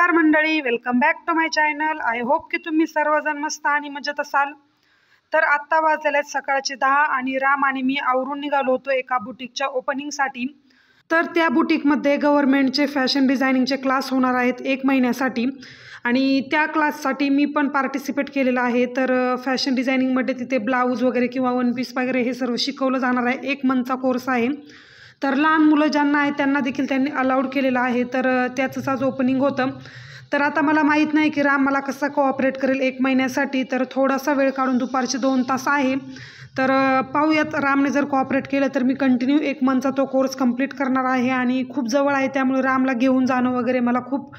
नमस्कार मंडळी, welcome back to my channel. I hope की तुम्ही सर्वजण मस्त आणि मजेत असाल। तर आत्ता वाजलेले आहेत सकाळचे 10 आणि राम आणि मी आवरून निघालो होतो एका बुटीकच्या ओपनिंगसाठी। तर त्या बुटीकमध्ये गव्हर्नमेंटचे फॅशन डिझायनिंगचे क्लास होणार आहेत 1 महिन्यासाठी आणि त्या क्लाससाठी मी पण पार्टिसिपेट केलेलं आहे। तर फॅशन डिझायनिंगमध्ये तिथे ब्लाऊज वगैरे किंवा वन पीस वगैरे हे सर्व शिकवलं जाणार आहे। 1 मंथचा कोर्स आहे। तर लहान मुलं ज्यांना आहे त्यांना देखील त्यांनी अलाउड केलेलं आहे। तर त्याचंच आज ओपनिंग होतं। तर आता मला माहीत नाही की राम मला कसा कोऑपरेट करेल 1 महिन्यासाठी। तर थोडासा वेळ काढून दुपारचे 2 तास आहे। तर पाहूयात रामने जर कोऑपरेट केलं तर मी कंटिन्यू 1 मंथचा तो कोर्स कंप्लीट करणार आहे आणि खूप जवळ आहे त्यामुळे रामला घेऊन जाणं वगैरे मला खूप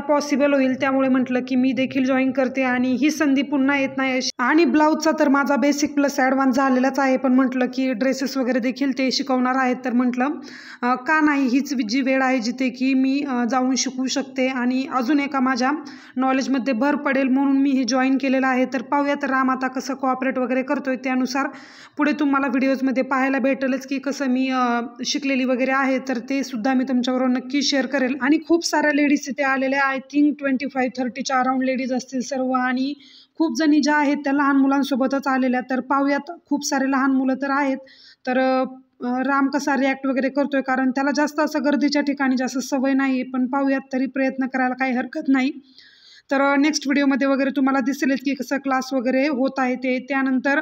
पॉसिबल होईल। त्यामुळे म्हटलं की मी देखील जॉईन करते आणि ही संधी पुन्हा येत नाही अशी। आणि ब्लाऊजचा तर माझा बेसिक प्लस ॲडव्हान्स झालेलाच आहे, पण म्हटलं की ड्रेसेस वगैरे देखील ते शिकवणार आहेत। तर म्हटलं का नाही, हीच जी वेळ आहे जिथे की मी जाऊन शिकू शकते आणि अजून एका माझ्या नॉलेजमध्ये भर पडेल म्हणून मी हे जॉईन केलेलं आहे। तर पाहूयात राम आता कसं कोऑपरेट वगैरे करतोय, त्यानुसार पुढे तुम्हाला व्हिडिओजमध्ये पाहायला भेटेलच की कसं मी शिकलेली वगैरे आहे। तर ते सुद्धा मी तुमच्याबरोबर नक्की शेअर करेल। आणि खूप साऱ्या लेडीज इथे आलेल्या, आय थिंक 25-30च्या अराउंड लेडीज असतील सर्व, आणि खूप जणी ज्या आहेत त्या लहान मुलांसोबतच आलेल्या। तर पाहूयात, खूप सारे लहान मुलं तर आहेत। तर राम कसा रिॲक्ट वगैरे करतोय, कारण त्याला जास्त असं गर्दीच्या ठिकाणी जास्त सवय नाही, पण पाहूयात, तरी प्रयत्न करायला काही हरकत नाही। तर नेक्स्ट व्हिडिओमध्ये वगैरे तुम्हाला दिसेलच की कसं क्लास वगैरे होत आहे ते। त्यानंतर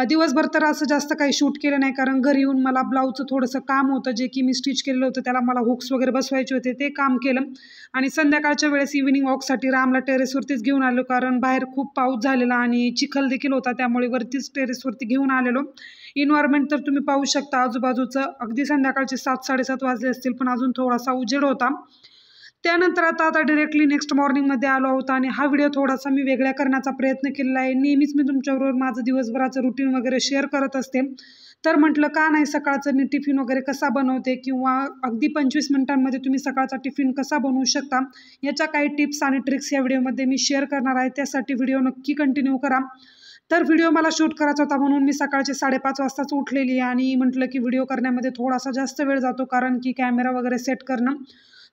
दिवसभर तर असं जास्त काही शूट केलं नाही, कारण घरी येऊन मला ब्लाऊजचं थोडंसं काम होतं जे की मी स्टिच केलेलं होतं, त्याला मला हुक्स वगैरे बसवायचे होते, ते काम केलं। आणि संध्याकाळच्या वेळेस इव्हिनिंग वॉकसाठी रामला टेरेसवरतीच घेऊन आलो, कारण बाहेर खूप पाऊस झालेला आणि चिखल देखील होता, त्यामुळे वरतीच टेरेसवरती घेऊन आलेलो। इन्व्हायरमेंट तर तुम्ही पाहू शकता आजूबाजूचं, अगदी संध्याकाळचे 7-7:30 वाजले असतील, पण अजून थोडासा उजेड होता। त्यानंतर आता डिरेक्टली नेक्स्ट मॉर्निंगमध्ये आलो आहोत आणि हा व्हिडिओ थोडासा मी वेगळा करण्याचा प्रयत्न केलेला आहे। नेहमीच मी तुमच्याबरोबर माझं दिवसभराचं रुटीन वगैरे शेअर करत असते, तर म्हटलं का नाही सकाळचं मी टिफिन वगैरे कसा बनवते, किंवा अगदी 25 मिनिटांमध्ये तुम्ही सकाळचा टिफिन कसा बनवू शकता, याच्या काही टिप्स आणि ट्रिक्स या व्हिडिओमध्ये मी शेअर करणार आहे। त्यासाठी व्हिडिओ नक्की कंटिन्यू करा। तर व्हिडिओ मला शूट करायचा होता म्हणून मी सकाळचे 5:30 वाजताच उठलेली आणि म्हटलं की व्हिडिओ करण्यामध्ये थोडासा जास्त वेळ जातो, कारण की कॅमेरा वगैरे सेट करणं।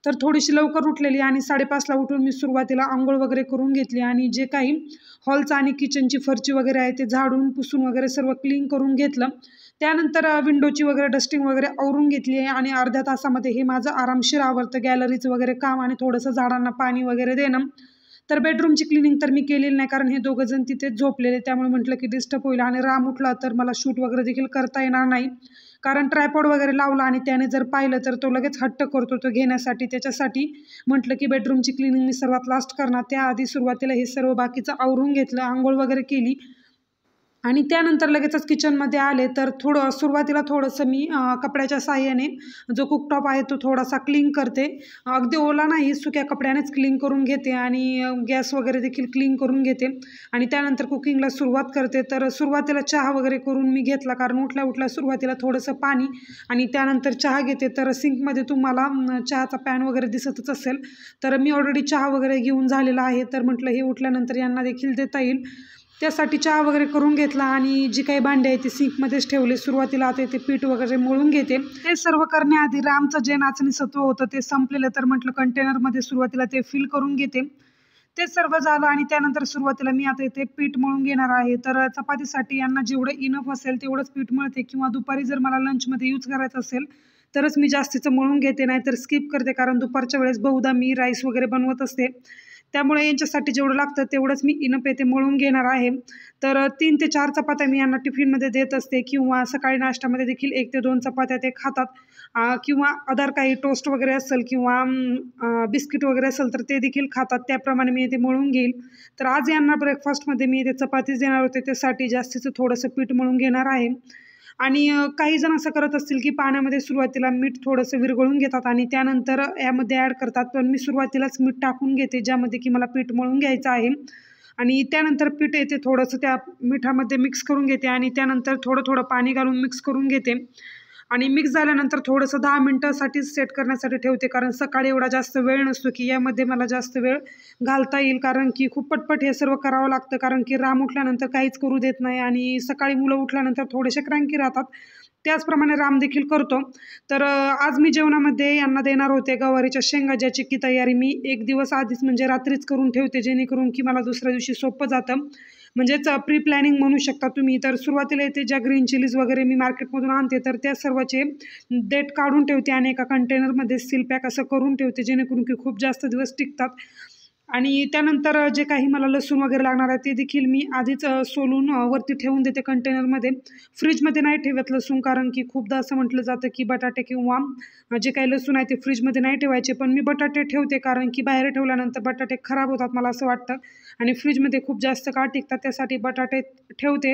तर थोडीशी लवकर उठलेली आणि 5:30ला उठून मी सुरुवातीला आंघोळ वगैरे करून घेतली आणि जे काही हॉलचं आणि किचनची फरची वगैरे आहे ते झाडून पुसून वगैरे सर्व क्लीन करून घेतलं। त्यानंतर विंडोची वगैरे डस्टिंग वगैरे आवरून घेतली आहे आणि अर्ध्या तासामध्ये हे माझं आरामशीर आवरतं, गॅलरीचं वगैरे काम आणि थोडंसं झाडांना पाणी वगैरे देणं। तर बेडरूमची क्लिनिंग तर मी केलेली नाही, कारण हे दोघं जण तिथेच झोपलेले, त्यामुळे म्हटलं की डिस्टर्ब होईल आणि राम उठला तर मला शूट वगैरे देखील करता येणार नाही, कारण ट्रायपॉड वगैरे लावला आणि त्याने जर पाहिलं तर तो लगेच हट्ट करतो तो घेण्यासाठी। त्याच्यासाठी म्हटलं की बेडरूमची क्लिनिंग मी सर्वात लास्ट करणार, त्याआधी सुरुवातीला हे सर्व बाकीचं आवरून घेतलं, आंघोळ वगैरे केली आणि त्यानंतर लगेचच किचनमध्ये आले। तर सुरुवातीला थोडंसं मी कपड्याच्या साहाय्याने जो कुकटॉप आहे तो थोडासा क्लीन करते, अगदी ओला नाही, सुक्या कपड्यानेच क्लीन करून घेते आणि गॅस वगैरे देखील क्लीन करून घेते आणि त्यानंतर कुकिंगला सुरुवात करते। तर सुरुवातीला चहा वगैरे करून मी घेतला, कारण उठल्या उठल्या सुरुवातीला थोडंसं पाणी आणि त्यानंतर चहा घेते। तर सिंकमध्ये तुम्हाला चहाचा पॅन वगैरे दिसतच असेल, तर मी ऑलरेडी चहा वगैरे घेऊन झालेला आहे। तर म्हटलं हे उठल्यानंतर यांना देखील देता येईल, त्यासाठी चहा वगैरे करून घेतला आणि जी काही भांडी आहे ती सिंकमध्येच ठेवले। सुरुवातीला आता ते पीठ वगैरे मळून घेते। ते सर्व करण्याआधी रामचं जे नाचणी सत्व होतं ते संपलेलं, तर म्हटलं कंटेनरमध्ये सुरुवातीला ते फिल करून घेते। ते सर्व झालं आणि त्यानंतर सुरुवातीला मी आता इथे पीठ मळून घेणार आहे। तर चपातीसाठी यांना जेवढं इनफ असेल तेवढंच पीठ मळते, किंवा दुपारी जर मला लंचमध्ये यूज करायचं असेल तरच मी जास्तीचं मळून घेते, नाहीतर स्किप करते, कारण दुपारच्या वेळेस बहुधा मी राईस वगैरे बनवत असते, त्यामुळे यांच्यासाठी जेवढं लागतं तेवढंच मी इनफ येते मळून घेणार आहे। तर 3 ते 4 चपात्या मी यांना टिफिनमध्ये देत असते, किंवा सकाळी नाश्त्यामध्ये देखील 1 ते 2 चपात्या ते खातात, किंवा अदर काही टोस्ट वगैरे असेल किंवा बिस्किट वगैरे असेल तर ते देखील खातात, त्याप्रमाणे मी ते मळून घेईल। तर आज यांना ब्रेकफास्टमध्ये मी ते चपातीच देणार होते, त्यासाठी जास्तीचं थोडंसं पीठ मळून घेणार आहे। आणि काही जण असं करत असतील की पाण्यामध्ये सुरुवातीला मीठ थोडंसं विरघळून घेतात आणि त्यानंतर यामध्ये ॲड करतात, पण मी सुरुवातीलाच मीठ टाकून घेते ज्यामध्ये की मला पीठ मळून घ्यायचं आहे आणि त्यानंतर पीठ येते थोडंसं त्या मिठामध्ये मिक्स करून घेते आणि त्यानंतर थोडं थोडं पाणी घालून मिक्स करून घेते आणि मिक्स झाल्यानंतर थोडंसं 10 मिनिटासाठी सेट करण्यासाठी ठेवते, कारण सकाळी एवढा जास्त वेळ नसतो की यामध्ये मला जास्त वेळ घालता येईल, कारण की खूप पटपट हे सर्व करावं लागतं, कारण की राम उठल्यानंतर काहीच करू देत नाही आणि सकाळी मुलं उठल्यानंतर थोडेसे क्रँकी राहतात, त्याचप्रमाणे राम देखील करतो. तर आज मी जेवणामध्ये यांना देणार होते गवारीच्या शेंगा, ज्याची की तयारी मी एक दिवस आधीच म्हणजे रात्रीच करून ठेवते, जेणेकरून की मला दुसऱ्या दिवशी सोपं जातं. म्हणजेच प्री प्लॅनिंग म्हणू शकता तुम्ही. तर सुरुवातीला येते ज्या ग्रीन चिलीज वगैरे मी मार्केटमधून आणते, तर त्या सर्वाचे देठ काढून ठेवते आणि एका कंटेनरमध्ये सील पॅक असं करून ठेवते, जेणेकरून की खूप जास्त दिवस टिकतात. आणि त्यानंतर जे काही मला लसूण वगैरे लागणार आहे ते देखील मी आधीच सोलून वरती ठेवून देते कंटेनरमध्ये. फ्रीजमध्ये नाही ठेवत लसूण, कारण की खूपदा असं म्हटलं जातं की बटाटे किंवा जे काही लसूण आहे ते फ्रीजमध्ये नाही ठेवायचे, पण मी बटाटे ठेवते, कारण की बाहेर ठेवल्यानंतर बटाटे खराब होतात मला असं वाटतं आणि फ्रीजमध्ये खूप जास्त काळ टिकतात, त्यासाठी बटाटे ठेवते.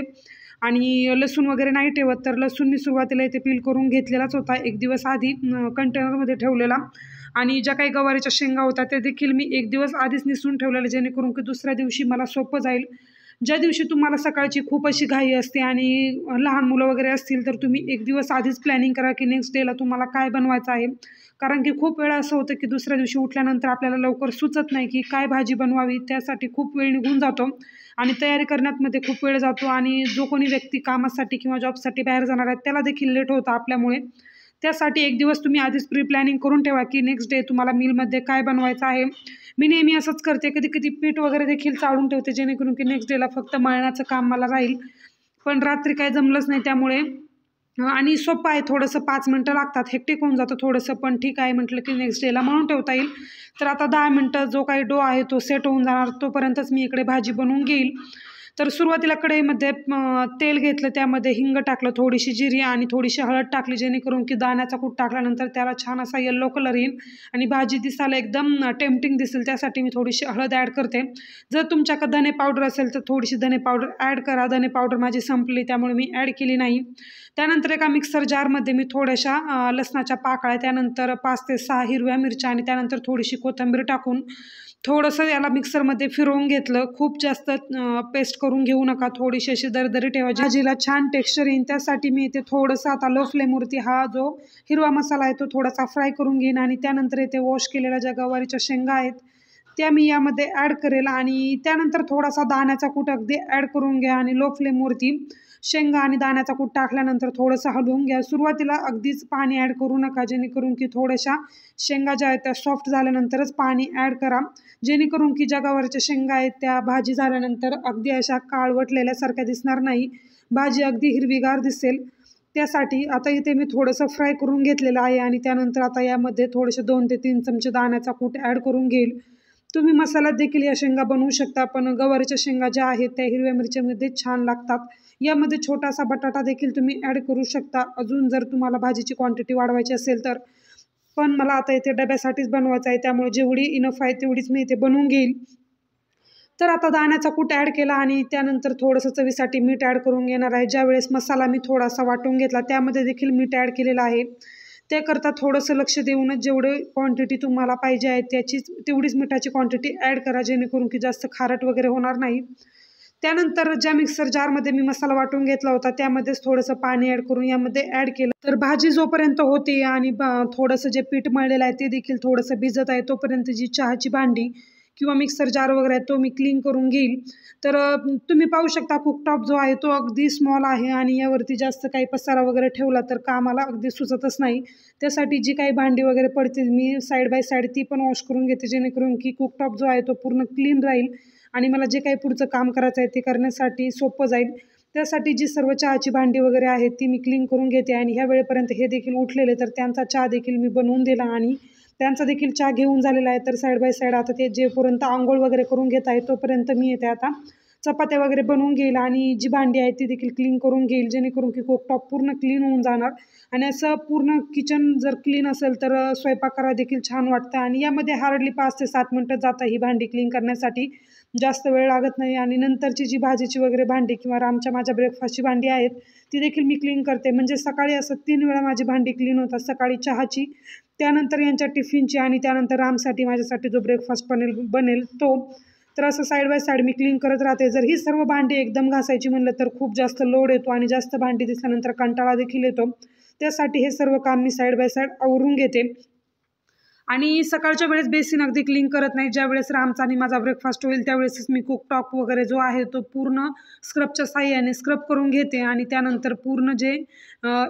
आणि लसूण वगैरे नाही ठेवत. तर लसूण मी सुरुवातीला इथे पील करून घेतलेलाच होता एक दिवस आधी कंटेनरमध्ये ठेवलेला. आणि ज्या काही गवारीच्या शेंगा होत्या त्या देखील मी एक दिवस आधीच निसून ठेवलेल्या, जेणेकरून की दुसऱ्या दिवशी मला सोपं जाईल. ज्या दिवशी तुम्हाला सकाळची खूप अशी घाई असते आणि लहान मुलं वगैरे असतील, तर तुम्ही एक दिवस आधीच प्लॅनिंग करा की नेक्स्ट डेला तुम्हाला काय बनवायचं आहे. कारण की खूप वेळा असं होतं की दुसऱ्या दिवशी उठल्यानंतर आपल्याला लवकर सुचत नाही की काय भाजी बनवावी, त्यासाठी खूप वेळ निघून जातो आणि तयारी करण्यामध्ये खूप वेळ जातो आणि जो कोणी व्यक्ती कामासाठी किंवा जॉबसाठी बाहेर जाणार आहे त्याला देखील लेट होतं आपल्यामुळे. त्यासाठी एक दिवस तुम्ही आधीच प्री प्लॅनिंग करून ठेवा की नेक्स्ट डे तुम्हाला मीलमध्ये काय बनवायचं आहे. मी नेहमी असंच करते, कधी कधी पीठ वगैरे देखील चाळून ठेवते, जेणेकरून की नेक्स्ट डेला फक्त मळण्याचं काम मला राहील. पण रात्री काय जमलंच नाही त्यामुळे आणि सोपं आहे थोडंसं, 5 मिनटं लागतात, हेक्टिक होऊन जातं थोडंसं, पण ठीक आहे म्हटलं की नेक्स्ट डेला म्हणून ठेवता येईल. तर आता 10 मिनटं जो काही डो आहे तो सेट होऊन जाणार, तोपर्यंतच मी इकडे भाजी बनवून घेईल. तर सुरुवातीला कढईमध्ये तेल घेतलं, त्यामध्ये हिंग टाकलं, थोडीशी जिरी आणि थोडीशी हळद टाकली, जेणेकरून की दाण्याचा कूट टाकल्यानंतर त्याला छान असा येल्लो कलर येईल आणि भाजी दिसायला एकदम टेम्पटिंग दिसेल, त्यासाठी मी थोडीशी हळद ॲड करते. जर तुमच्याकडे धने पावडर असेल तर थोडीशी धने पावडर ॲड करा. धने पावडर माझी संपली त्यामुळे मी ॲड केली नाही. त्यानंतर एका मिक्सर जारमध्ये मी थोड्याशा लसणाच्या पाकळ्या, त्यानंतर 5 ते 6 हिरव्या मिरच्या आणि त्यानंतर थोडीशी कोथिंबीर टाकून थोडंसं याला मिक्सरमध्ये फिरवून घेतलं. खूप जास्त पेस्ट करून घेऊ नका, थोडीशी अशी दरदरी ठेवायची, भाजीला छान टेक्स्चर येईल. त्यासाठी मी इथे थोडंसं आता लो फ्लेमवरती हा जो हिरवा मसाला आहे तो थोडासा फ्राय करून घेईन आणि त्यानंतर इथे वॉश केलेल्या ज्या गवारीच्या शेंगा आहेत त्या मी यामध्ये ॲड करेल आणि त्यानंतर थोडासा दाण्याचा कूट अगदी ॲड करून घ्या आणि लो फ्लेमवरती शेंगा आणि दाण्याचा कूट टाकल्यानंतर थोडंसं हलवून घ्या. सुरुवातीला अगदीच पाणी ॲड करू नका, जेणेकरून की थोड्याशा शेंगा ज्या आहेत त्या सॉफ्ट झाल्यानंतरच पाणी ॲड करा, जेणेकरून की ज्या गवारीच्या शेंगा आहेत त्या भाजी झाल्यानंतर अगदी अशा काळवटलेल्यासारख्या दिसणार नाही, भाजी अगदी हिरवीगार दिसेल. त्यासाठी आता इथे मी थोडंसं फ्राय करून घेतलेलं आहे आणि त्यानंतर आता यामध्ये थोडेसे 2 ते 3 चमचे दाण्याचा कूट ॲड करून घेईल. तुम्ही मसाल्यात देखील या शेंगा बनवू शकता, पण गवारीच्या शेंगा ज्या आहेत त्या हिरव्या मिरच्यामध्ये छान लागतात. यामध्ये छोटासा बटाटा देखील तुम्ही ॲड करू शकता, अजून जर तुम्हाला भाजीची क्वांटिटी वाढवायची असेल तर. पण मला आता इथे डब्यासाठीच बनवायचं आहे, त्यामुळे जेवढी इनफ आहे तेवढीच मी इथे बनवून घेईल. तर आता दाण्याचा कूट ॲड केला आणि त्यानंतर थोडंसं चवीसाठी मीठ ॲड करून घेणार आहे. ज्यावेळेस मसाला मी थोडासा वाटून घेतला त्यामध्ये देखील मीठ ॲड केलेलं आहे. त्याकरता थोडंसं लक्ष देऊनच जेवढे क्वांटिटी तुम्हाला पाहिजे आहे तेवढीच मिठाची क्वांटिटी ॲड करा, जेणेकरून की जास्त खारट वगैरे होणार नाही. त्यानंतर ज्या मिक्सर जारमध्ये मी मसाला वाटून घेतला होता त्यामध्येच थोडंसं पाणी ॲड करून यामध्ये ॲड केलं. तर भाजी जोपर्यंत होते आणि थोडंसं जे पीठ मळलेलं आहे ते देखील थोडंसं भिजत आहे, तोपर्यंत जी चहाची भांडी किंवा मिक्सर जार वगैरे आहे तो मी क्लीन करून घेईल. तर तुम्ही पाहू शकता कुकटॉप जो आहे तो अगदी स्मॉल आहे आणि यावरती जास्त काही पसारा वगैरे ठेवला तर कामाला अगदी सुचतच नाही. त्यासाठी जी काही भांडी वगैरे पडतील मी साईड बाय साईड ती पण वॉश करून घेते, जेणेकरून की कुकटॉप जो आहे तो पूर्ण क्लीन राहील आणि मला जे काही पुढचं काम करायचं आहे ते करण्यासाठी सोपं जाईल. त्यासाठी जी सर्व चहाची भांडी वगैरे आहेत ती मी क्लीन करून घेते आणि ह्या वेळेपर्यंत हे देखील उठलेले, तर त्यांचा चहा देखील मी बनवून दिला आणि त्यांचा देखील चहा घेऊन झालेला आहे. तर साईड बाय साईड आता ते जेपर्यंत आंघोळ वगैरे करून घेत आहे तोपर्यंत मी येते आता चपात्या वगैरे बनवून घेईल आणि जी भांडी आहेत ती देखील क्लीन करून घेईल, जेणेकरून की कुकटॉप पूर्ण क्लीन होऊन जाणार. आणि असं पूर्ण किचन जर क्लीन असेल तर स्वयंपाक करायला देखील छान वाटतं आणि यामध्ये हार्डली 5 ते 7 मिनटं जातं ही भांडी क्लीन करण्यासाठी, जास्त वेळ लागत नाही. आणि नंतरची जी भाजीची वगैरे भांडी किंवा रामच्या माझ्या ब्रेकफास्टची भांडी आहेत ती देखील मी क्लीन करते. म्हणजे सकाळी असं 3 वेळा माझी भांडी क्लीन होतात, सकाळी चहाची, त्यानंतर यांच्या टिफिनची आणि त्यानंतर रामसाठी माझ्यासाठी जो ब्रेकफास्ट बनेल तो. तर असं side by side me clean करत राहते. जर ही सर्व भांडी एकदम घासायची म्हणलं तर खूप जास्त लोड येतो आणि जास्त भांडी दिसल्यानंतर कंटाळा देखील येतो. त्यासाठी हे सर्व काम मी साईड बाय साईड आवरून घेते. आणि सकाळच्या वेळेस बेसिन अगदी क्लीन करत नाही. ज्यावेळेस रामचा आणि माझा ब्रेकफास्ट होईल त्यावेळेसच मी कुकटॉप वगैरे जो आहे तो पूर्ण स्क्रबच्या साहाय्याने स्क्रब करून घेते आणि त्यानंतर पूर्ण जे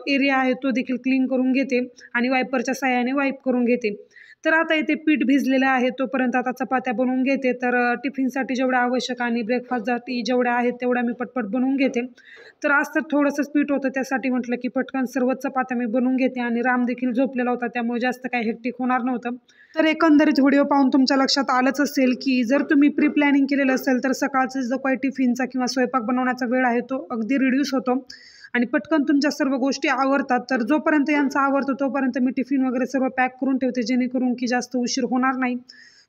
एरिया आहे तो देखील क्लीन करून घेते आणि वायपरच्या साहाय्याने वाईप करून घेते. तर आता इथे पीठ भिजलेलं आहे, तोपर्यंत आता चपात्या बनवून घेते. तर टिफिनसाठी जेवढ्या आवश्यक आणि ब्रेकफास्टसाठी जेवढ्या आहेत तेवढ्या मी पटपट बनवून घेते. तर आज तर थोडंसंच पीठ होतं, त्यासाठी म्हटलं की पटकन सर्वच चपात्या मी बनवून घेते आणि राम देखील झोपलेला होता त्यामुळे जास्त काही हेक्टिक होणार नव्हतं. तर एकंदरीत व्हिडिओ पाहून तुमच्या लक्षात आलंच असेल की जर तुम्ही प्री प्लॅनिंग केलेलं असेल तर सकाळचा जो काही टिफिनचा किंवा स्वयंपाक बनवण्याचा वेळ आहे तो अगदी रिड्यूस होतो आणि पटकन तुमच्या सर्व गोष्टी आवरतात. तर जोपर्यंत यांचा आवरतो तोपर्यंत मी टिफिन वगैरे सर्व पॅक करून ठेवते, जेणेकरून की जास्त उशीर होणार नाही.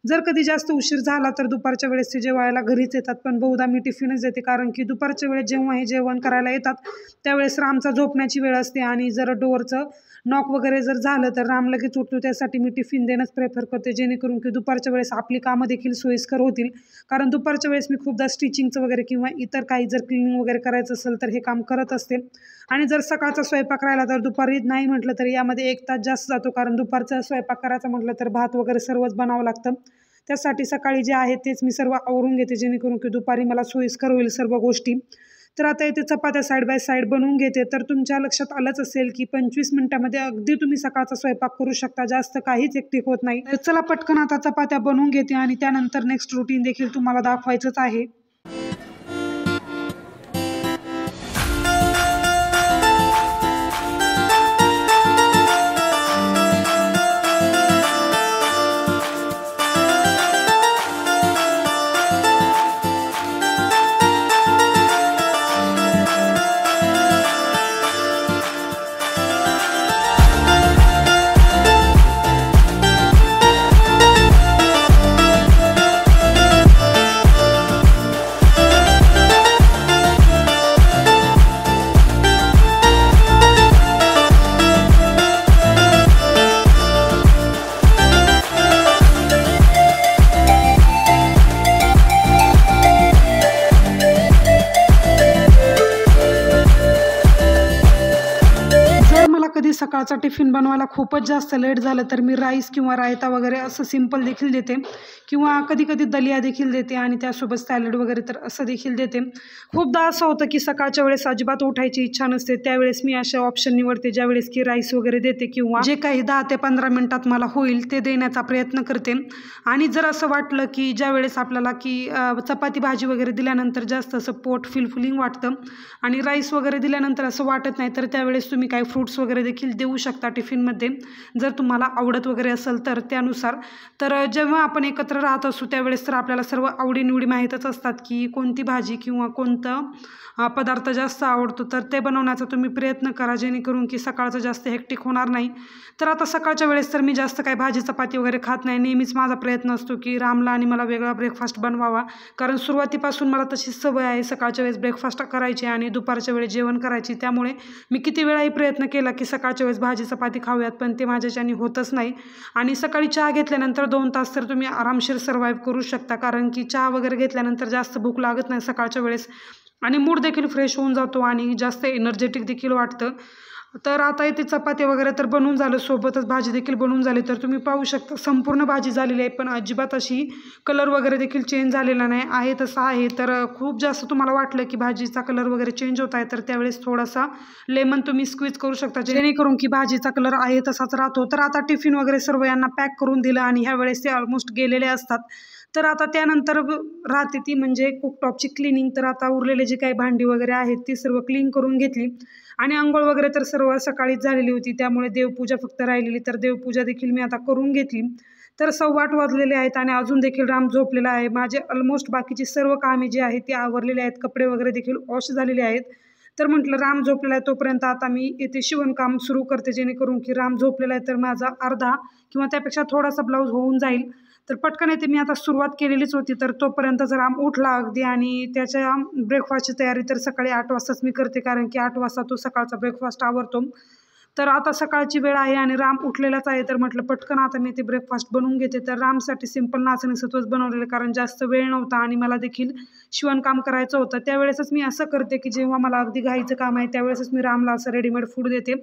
जर कधी जास्त उशीर झाला तर दुपारच्या वेळेस ते जेवायला घरीच येतात, पण बहुधा मी टिफिनच देते, कारण की दुपारच्या वेळेस जेव्हा हे जेवण करायला येतात त्यावेळेस रामचा झोपण्याची वेळ असते आणि जर डोअरचं नॉक वगैरे जर झालं तर राम लगेच उठतो. त्यासाठी मी टिफिन देणंच प्रेफर करते, जेणेकरून की दुपारच्या वेळेस आपली कामं देखील सोयीस्कर होतील. कारण दुपारच्या वेळेस मी खूपदा स्टिचिंगचं वगैरे किंवा इतर काही जर क्लिनिंग वगैरे करायचं असेल तर हे काम करत असते. आणि जर सकाळचा स्वयंपाक राहिला तर दुपारी नाही म्हटलं तर यामध्ये 1 तास जास्त जातो, कारण दुपारचा स्वयंपाक करायचा म्हटलं तर भात वगैरे सर्वच बनावं लागतं. त्यासाठी सकाळी जे आहे तेच मी सर्व आवरून घेते, जेणेकरून की दुपारी मला सोयीस्कर होईल सर्व गोष्टी. तर आता इथे चपात्या साईड बाय साईड बनवून घेते. तर तुमच्या लक्षात आलंच असेल की 25 मिनिटामध्ये अगदी तुम्ही सकाळचा स्वयंपाक करू शकता, जास्त काहीच हेक्टिक होत नाही. तर चला पटकन आता चपात्या बनवून घेते आणि त्यानंतर नेक्स्ट रुटीन देखील तुम्हाला दाखवायचंच आहे. कधी सकाळचा टिफिन बनवायला खूपच जास्त लेट झालं तर मी राईस किंवा रायता वगैरे असं सिंपल देखील देते, किंवा कधी कधी दलिया देखील देते आणि त्यासोबत सॅलड वगैरे तर असं देखील देते. खूपदा असं होतं की सकाळच्या वेळेस अजिबात उठायची इच्छा नसते, त्यावेळेस मी असे ऑप्शन निवडते ज्यावेळेस की राईस वगैरे देते किंवा जे काही 10 ते 15 मिनिटात मला होईल ते देण्याचा प्रयत्न करते. आणि जर असं वाटलं की ज्यावेळेस आपल्याला की चपाती भाजी वगैरे दिल्यानंतर जास्त असं पोट फिलफिलिंग वाटतं आणि राईस वगैरे दिल्यानंतर असं वाटत नाही, तर त्यावेळेस तुम्ही काही फ्रूट्स वगैरे देखील देऊ शकता टिफिनमध्ये, जर तुम्हाला आवडत वगैरे असेल तर त्यानुसार. तर जेव्हा आपण एकत्र राहत असू त्यावेळेस तर आपल्याला सर्व आवडीनिवडी माहीतच असतात की कोणती भाजी किंवा कोणतं पदार्थ जास्त आवडतो, तर ते बनवण्याचा तुम्ही प्रयत्न करा, जेणेकरून की सकाळचं जास्त हेक्टिक होणार नाही. तर आता सकाळच्या वेळेस तर मी जास्त काही भाजी चपाती वगैरे खात नाही. नेहमीच माझा प्रयत्न असतो की रामला आणि मला वेगळा ब्रेकफास्ट बनवावा, कारण सुरुवातीपासून मला तशी सवय आहे सकाळच्या वेळेस ब्रेकफास्ट करायची आणि दुपारच्या वेळेस जेवण करायची. त्यामुळे मी किती वेळाही प्रयत्न केला की सकाळच्या वेळेस भाजी चपाती खाऊयात, पण ते माझ्याच्याने होतच नाही. आणि सकाळी चहा घेतल्यानंतर 2 तास तर तुम्ही आरामशीर सर्वाईव्ह करू शकता, कारण की चहा वगैरे घेतल्यानंतर जास्त भूक लागत नाही सकाळच्या वेळेस आणि मूड देखील फ्रेश होऊन जातो आणि जास्त एनर्जेटिक देखील वाटतं. तर आता इथे चपाती वगैरे तर बनवून झालं, सोबतच भाजी देखील बनवून झाली. तर तुम्ही पाहू शकता संपूर्ण भाजी झालेली आहे, पण अजिबात अशी कलर वगैरे देखील चेंज झालेला नाही आहे, तसं आहे. तर खूप जास्त तुम्हाला वाटलं की भाजीचा कलर वगैरे चेंज होत आहे तर त्यावेळेस थोडासा लेमन तुम्ही स्क्वीज करू शकता, जेणेकरून की भाजीचा कलर आहे तसाच राहतो. तर आता टिफिन वगैरे सर्व यांना पॅक करून दिलं आणि ह्या वेळेस ते ऑलमोस्ट गेलेले असतात. तर आता त्यानंतर राहते ती म्हणजे कुकटॉपची क्लिनिंग. तर आता उरलेले जे काही भांडी वगैरे आहेत ती सर्व क्लीन करून घेतली आणि अंघोळ वगैरे तर सर्व सकाळीच झालेली होती, त्यामुळे देवपूजा फक्त राहिलेली. तर देवपूजा देखील मी आता करून घेतली. तर 8:15 वाजलेले आहेत आणि अजून देखील राम झोपलेला आहे. माझे ऑलमोस्ट बाकीची सर्व कामे जी आहेत ती आवरलेली आहेत, कपडे वगैरे देखील वॉश झालेले आहेत. तर म्हटलं राम झोपलेला आहे तोपर्यंत आता मी इथे शिवणकाम सुरू करते, जेणेकरून की राम झोपलेला आहे तर माझा अर्धा किंवा त्यापेक्षा थोडासा ब्लाऊज होऊन जाईल. तर पटकन येते मी आता सुरुवात केलेलीच होती. तर तोपर्यंत जर राम उठला अगदी आणि त्याच्या ब्रेकफास्टची तयारी तर सकाळी 8 वाजताच मी करते, कारण की 8 वाजता तो सकाळचा ब्रेकफास्ट आवरतो. तर आता सकाळची वेळ आहे आणि राम उठलेलाच आहे, तर म्हटलं पटकन आता मी ते ब्रेकफास्ट बनवून घेते. तर रामसाठी सिंपल नाचणी सत्वच बनवलेलं, कारण जास्त वेळ नव्हता आणि मला देखील शिवणकाम करायचं होतं. त्यावेळेसच मी असं करते की जेव्हा मला अगदी घाईचं काम आहे त्यावेळेसच मी रामला असं रेडीमेड फूड देते.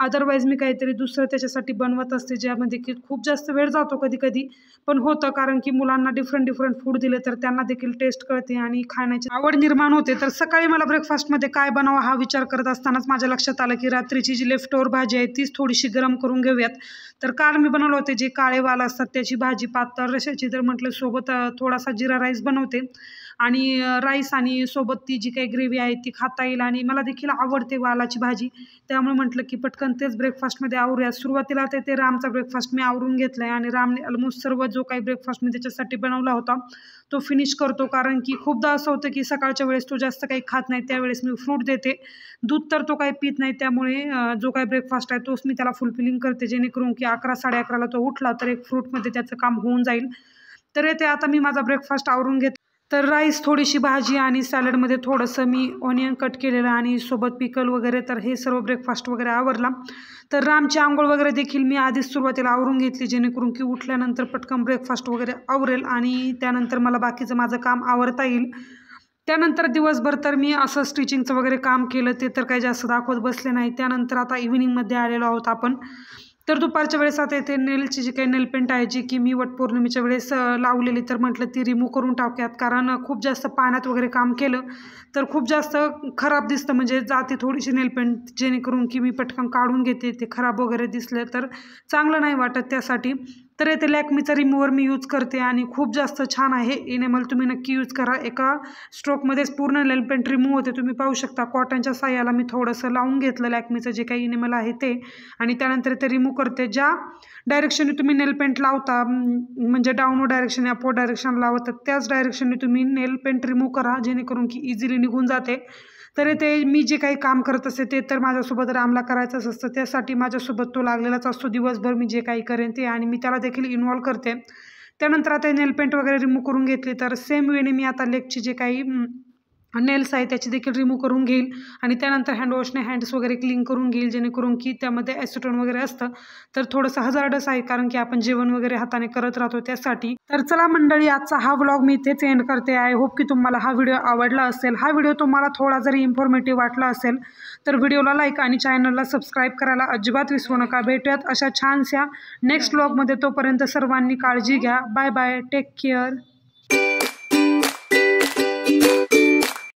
अदरवाईज मी काहीतरी दुसरं त्याच्यासाठी बनवत असते, ज्यामध्ये की खूप जास्त वेळ जातो कधी कधी, पण होतं कारण की मुलांना डिफरंट डिफरंट फूड दिले तर त्यांना देखील टेस्ट कळते आणि खाण्याची आवड निर्माण होते. तर सकाळी मला ब्रेकफास्टमध्ये काय बनावं हा विचार करत असतानाच माझ्या लक्षात आलं की रात्रीची जी लेफ्ट ओव्हर भाजी आहे तीच थोडीशी गरम करून घेऊयात. तर काल मी बनवले होते जे काळे वाल असतात त्याची भाजी पातळ रशाची, तर म्हटलं सोबत थोडासा जिरा राईस बनवते आणि राईस आणि सोबत ती जी काही ग्रेव्ही आहे ती खाता येईल आणि मला देखील आवडते वालाची भाजी, त्यामुळे म्हटलं की पटकन तेच ब्रेकफास्टमध्ये आवरूया. सुरुवातीला ते रामचा ब्रेकफास्ट मी आवरून घेतला आहे आणि रामने ऑलमोस्ट सर्व जो काही ब्रेकफास्ट मी त्याच्यासाठी बनवला होता तो फिनिश करतो, कारण की खूपदा असं होतं की सकाळच्या वेळेस तो जास्त काही खात नाही, त्यावेळेस मी फ्रूट देते. दूध तर तो काही पित नाही, त्यामुळे जो काही ब्रेकफास्ट आहे तोच मी त्याला फुलफिलिंग करते, जेणेकरून की 11 11:30ला तो उठला तर एक फ्रूटमध्ये त्याचं काम होऊन जाईल. तर येते आता मी माझा ब्रेकफास्ट आवरून घेते. तर राईस, थोडीशी भाजी आणि सॅलडमध्ये थोडंसं मी ऑनियन कट केलेलं आणि सोबत पिकल वगैरे, तर हे सर्व ब्रेकफास्ट वगैरे आवरला. तर रामची आंघोळ वगैरे देखील मी आधीच सुरुवातीला आवरून घेतली, जेणेकरून की उठल्यानंतर पटकन ब्रेकफास्ट वगैरे आवरेल आणि त्यानंतर मला बाकीचं माझं काम आवरता येईल. त्यानंतर दिवसभर तर मी असं स्टिचिंगचं वगैरे काम केलं, ते तर काही जास्त दाखवत बसले नाही. त्यानंतर आता इव्हिनिंगमध्ये आलेलो आहोत आपण. तर दुपारच्या वेळेस आता इथे नेलची जी काही नेलपेंट आहे जी की मी वटपौर्णिमेच्या वेळेस लावलेली, तर म्हटलं ती रिमूव्ह करून टाकूयात, कारण खूप जास्त पाण्यात वगैरे काम केलं तर खूप जास्त खराब दिसतं, म्हणजे जाते थोडीशी नेलपेंट, जेणेकरून की मी पटकन काढून घेते, ते खराब वगैरे दिसलं तर चांगलं नाही वाटत त्यासाठी. तर येथे लॅक्मीचा रिमूव्हर मी यूज करते आणि खूप जास्त छान आहे इनेमल, तुम्ही नक्की यूज करा. एका स्ट्रोकमध्येच पूर्ण नेलपेंट रिमूव्ह होते, तुम्ही पाहू शकता. कॉटनच्या साह्याला मी थोडंसं लावून घेतलं लॅक्मीचं जे काही इनेमल आहे ते, आणि त्यानंतर ते रिमूव्ह करते. ज्या डायरेक्शनने तुम्ही नेलपेंट लावता, म्हणजे डाऊनवर्ड डायरेक्शन अपवर्ड डायरेक्शन लावतात त्याच डायरेक्शनने तुम्ही नेलपेंट रिमूव्ह करा, जेणेकरून की इझिली निघून जाते. तर ते मी जे काही काम करत असते ते तर माझ्यासोबत रामला करायचंच असतं, त्यासाठी माझ्यासोबत तो लागलेलाच असतो दिवसभर. मी जे काही करेन ते आणि मी त्याला देखील इन्व्हॉल्व करते. त्यानंतर आता नेलपेंट वगैरे रिमूव्ह करून घेतली, तर सेम वेने मी आता लेगची जे काही नेल्स आहे त्याची देखील रिमूव्ह करून घेईल आणि त्यानंतर हँडवॉशने हँड्स वगैरे क्लीन करून घेईल, जेणेकरून की त्यामध्ये ॲसिटोन वगैरे असतं तर थोडंसं हजार्डस आहे, कारण की आपण जेवण वगैरे हाताने करत राहतो त्यासाठी. तर चला मंडळी, आजचा हा व्लॉग मी इथेच एंड करते. आय होप की तुम्हाला हा व्हिडिओ आवडला असेल. हा व्हिडिओ तुम्हाला थोडा जरी इन्फॉर्मेटिव्ह वाटला असेल तर व्हिडिओला लाईक आणि चॅनलला सबस्क्राईब करायला अजिबात विसरू नका. भेटूयात अशा छानशा नेक्स्ट व्लॉगमध्ये. तोपर्यंत सर्वांनी काळजी घ्या. Bye bye, take care.